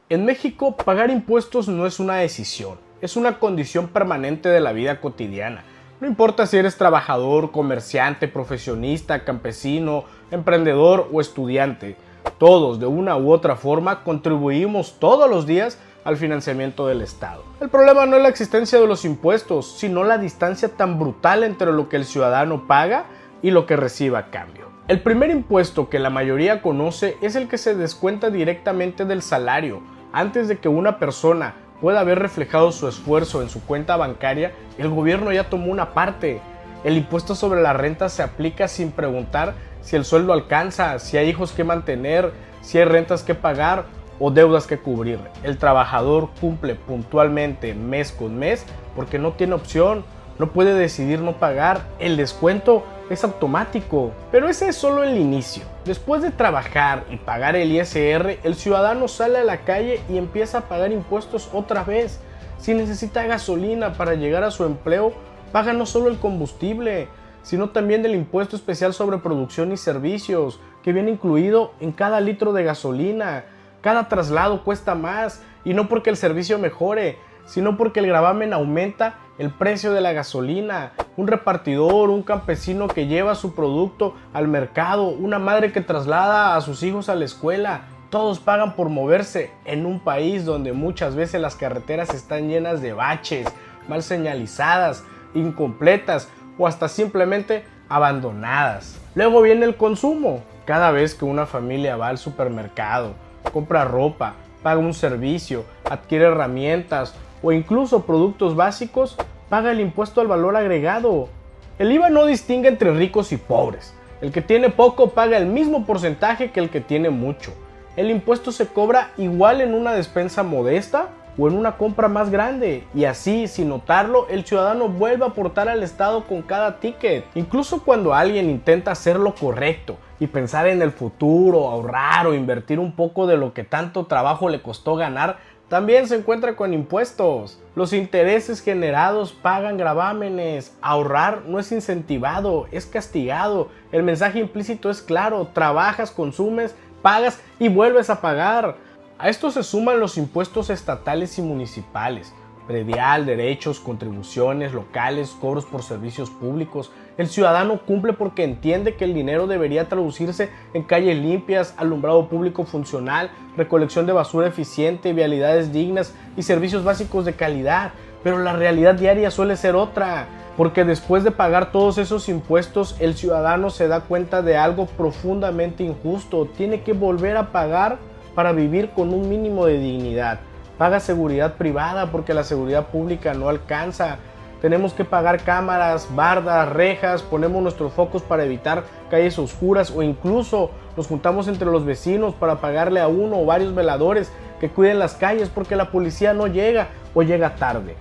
En México, pagar impuestos no es una decisión, es una condición permanente de la vida cotidiana. No importa si eres trabajador, comerciante, profesionista, campesino, emprendedor o estudiante, todos de una u otra forma contribuimos todos los días al financiamiento del Estado. El problema no es la existencia de los impuestos, sino la distancia tan brutal entre lo que el ciudadano paga y lo que recibe a cambio. El primer impuesto que la mayoría conoce es el que se descuenta directamente del salario. Antes de que una persona pueda ver reflejado su esfuerzo en su cuenta bancaria, el gobierno ya tomó una parte. El impuesto sobre la renta se aplica sin preguntar si el sueldo alcanza, si hay hijos que mantener, si hay rentas que pagar o deudas que cubrir. El trabajador cumple puntualmente mes con mes porque no tiene opción, no puede decidir no pagar. El descuento es automático, pero ese es solo el inicio. Después de trabajar y pagar el ISR, el ciudadano sale a la calle y empieza a pagar impuestos otra vez. Si necesita gasolina para llegar a su empleo, paga no solo el combustible, sino también del impuesto especial sobre producción y servicios, que viene incluido en cada litro de gasolina. Cada traslado cuesta más, y no porque el servicio mejore, sino porque el gravamen aumenta el precio de la gasolina. Un repartidor, un campesino que lleva su producto al mercado, una madre que traslada a sus hijos a la escuela, todos pagan por moverse en un país donde muchas veces las carreteras están llenas de baches, mal señalizadas, incompletas o hasta simplemente abandonadas. Luego viene el consumo. Cada vez que una familia va al supermercado, compra ropa, paga un servicio, adquiere herramientas o incluso productos básicos, paga el impuesto al valor agregado. El IVA no distingue entre ricos y pobres. El que tiene poco paga el mismo porcentaje que el que tiene mucho. El impuesto se cobra igual en una despensa modesta o en una compra más grande, y así, sin notarlo, el ciudadano vuelve a aportar al Estado con cada ticket. Incluso cuando alguien intenta hacer lo correcto y pensar en el futuro, ahorrar o invertir un poco de lo que tanto trabajo le costó ganar, también se encuentra con impuestos. Los intereses generados pagan gravámenes. Ahorrar no es incentivado, es castigado. El mensaje implícito es claro: trabajas, consumes, pagas y vuelves a pagar. A esto se suman los impuestos estatales y municipales, predial, derechos, contribuciones locales, cobros por servicios públicos. El ciudadano cumple porque entiende que el dinero debería traducirse en calles limpias, alumbrado público funcional, recolección de basura eficiente, vialidades dignas y servicios básicos de calidad. Pero la realidad diaria suele ser otra, porque después de pagar todos esos impuestos, el ciudadano se da cuenta de algo profundamente injusto. Tiene que volver a pagar para vivir con un mínimo de dignidad. Paga seguridad privada porque la seguridad pública no alcanza. Tenemos que pagar cámaras, bardas, rejas, ponemos nuestros focos para evitar calles oscuras, o incluso nos juntamos entre los vecinos para pagarle a uno o varios veladores que cuiden las calles porque la policía no llega o llega tarde.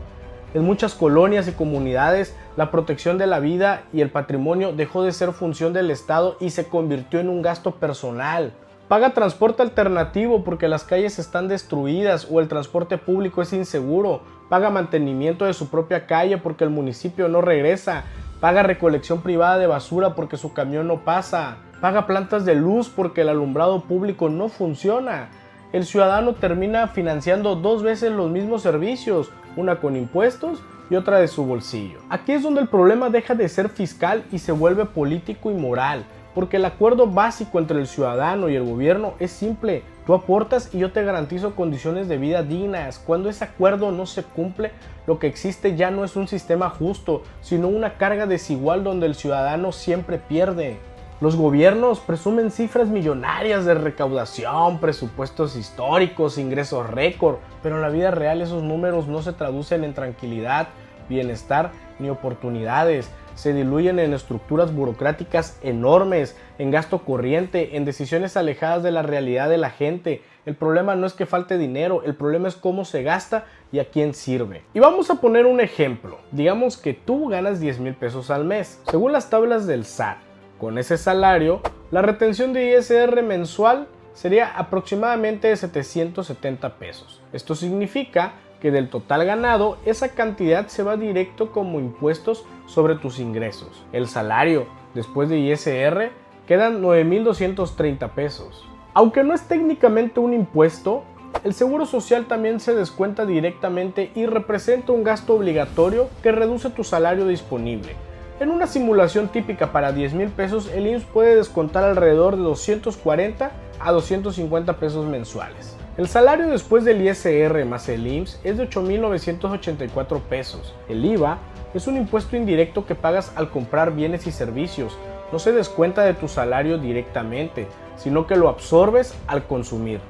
En muchas colonias y comunidades, la protección de la vida y el patrimonio dejó de ser función del Estado y se convirtió en un gasto personal. Paga transporte alternativo porque las calles están destruidas o el transporte público es inseguro. Paga mantenimiento de su propia calle porque el municipio no regresa. Paga recolección privada de basura porque su camión no pasa. Paga plantas de luz porque el alumbrado público no funciona. El ciudadano termina financiando dos veces los mismos servicios, una con impuestos y otra de su bolsillo. Aquí es donde el problema deja de ser fiscal y se vuelve político y moral. Porque el acuerdo básico entre el ciudadano y el gobierno es simple: tú aportas y yo te garantizo condiciones de vida dignas. Cuando ese acuerdo no se cumple, lo que existe ya no es un sistema justo, sino una carga desigual donde el ciudadano siempre pierde. Los gobiernos presumen cifras millonarias de recaudación, presupuestos históricos, ingresos récord, pero en la vida real esos números no se traducen en tranquilidad, bienestar ni oportunidades. Se diluyen en estructuras burocráticas enormes, en gasto corriente, en decisiones alejadas de la realidad de la gente. El problema no es que falte dinero, el problema es cómo se gasta y a quién sirve. Y vamos a poner un ejemplo. Digamos que tú ganas 10,000 pesos al mes. Según las tablas del SAT, con ese salario, la retención de ISR mensual sería aproximadamente de 770 pesos. Esto significa que del total ganado, esa cantidad se va directo como impuestos sobre tus ingresos. El salario, después de ISR, quedan 9,230 pesos. Aunque no es técnicamente un impuesto, El seguro social también se descuenta directamente y representa un gasto obligatorio que reduce tu salario disponible. En una simulación típica para 10,000 pesos, el IMSS puede descontar alrededor de 240 a 250 pesos mensuales. El salario después del ISR más el IMSS es de 8,984 pesos. El IVA es un impuesto indirecto que pagas al comprar bienes y servicios. No se descuenta de tu salario directamente, sino que lo absorbes al consumir.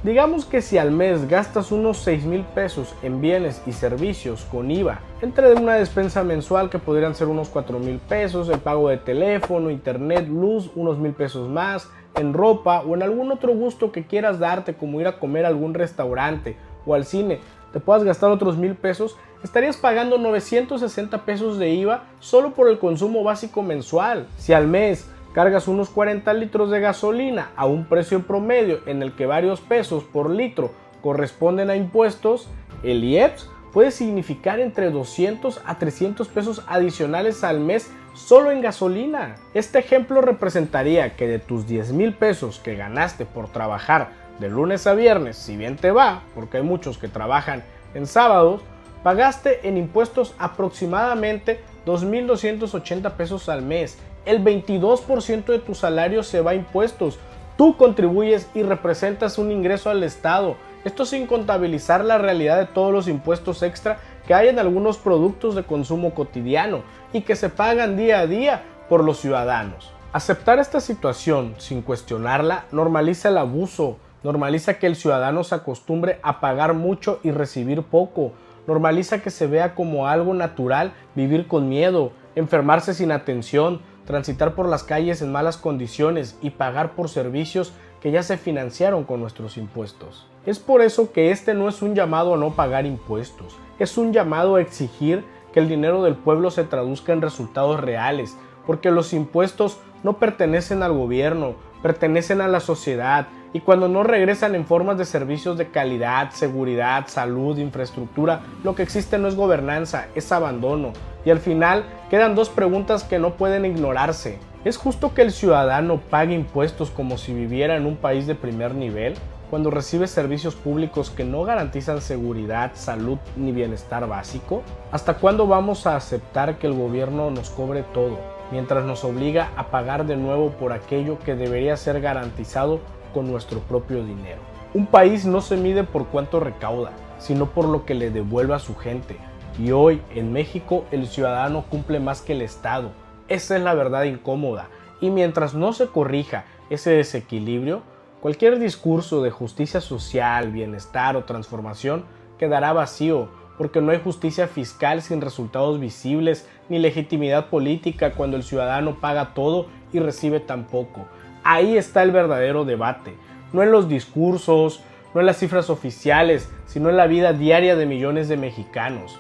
Digamos que si al mes gastas unos 6,000 pesos en bienes y servicios con IVA, entre una despensa mensual que podrían ser unos 4,000 pesos, el pago de teléfono, internet, luz, unos 1,000 pesos más, en ropa o en algún otro gusto que quieras darte, como ir a comer a algún restaurante o al cine, te puedas gastar otros 1,000 pesos, estarías pagando 960 pesos de IVA solo por el consumo básico mensual. Si al mes cargas unos 40 litros de gasolina a un precio promedio en el que varios pesos por litro corresponden a impuestos, el IEPS puede significar entre 200 a 300 pesos adicionales al mes solo en gasolina. Este ejemplo representaría que de tus 10,000 pesos que ganaste por trabajar de lunes a viernes, si bien te va, porque hay muchos que trabajan en sábados, pagaste en impuestos aproximadamente 2,280 pesos al mes. El 22% de tu salario se va a impuestos. Tú contribuyes y representas un ingreso al Estado. Esto sin contabilizar la realidad de todos los impuestos extra que hay en algunos productos de consumo cotidiano y que se pagan día a día por los ciudadanos. Aceptar esta situación sin cuestionarla normaliza el abuso, normaliza que el ciudadano se acostumbre a pagar mucho y recibir poco, normaliza que se vea como algo natural vivir con miedo, enfermarse sin atención, transitar por las calles en malas condiciones y pagar por servicios que ya se financiaron con nuestros impuestos. Es por eso que este no es un llamado a no pagar impuestos, es un llamado a exigir que el dinero del pueblo se traduzca en resultados reales, porque los impuestos no pertenecen al gobierno, pertenecen a la sociedad, y cuando no regresan en formas de servicios de calidad, seguridad, salud, infraestructura, lo que existe no es gobernanza, es abandono. Y al final quedan dos preguntas que no pueden ignorarse. ¿Es justo que el ciudadano pague impuestos como si viviera en un país de primer nivel, cuando recibe servicios públicos que no garantizan seguridad, salud ni bienestar básico? ¿Hasta cuándo vamos a aceptar que el gobierno nos cobre todo, mientras nos obliga a pagar de nuevo por aquello que debería ser garantizado con nuestro propio dinero? Un país no se mide por cuánto recauda, sino por lo que le devuelve a su gente. Y hoy, en México, el ciudadano cumple más que el Estado. Esa es la verdad incómoda. Y mientras no se corrija ese desequilibrio, cualquier discurso de justicia social, bienestar o transformación quedará vacío, porque no hay justicia fiscal sin resultados visibles, ni legitimidad política cuando el ciudadano paga todo y recibe tan poco. Ahí está el verdadero debate, no en los discursos, no en las cifras oficiales, sino en la vida diaria de millones de mexicanos.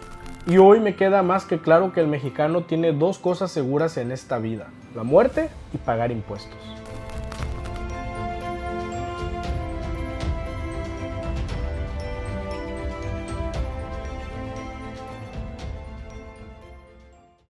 Y hoy me queda más que claro que el mexicano tiene dos cosas seguras en esta vida: la muerte y pagar impuestos.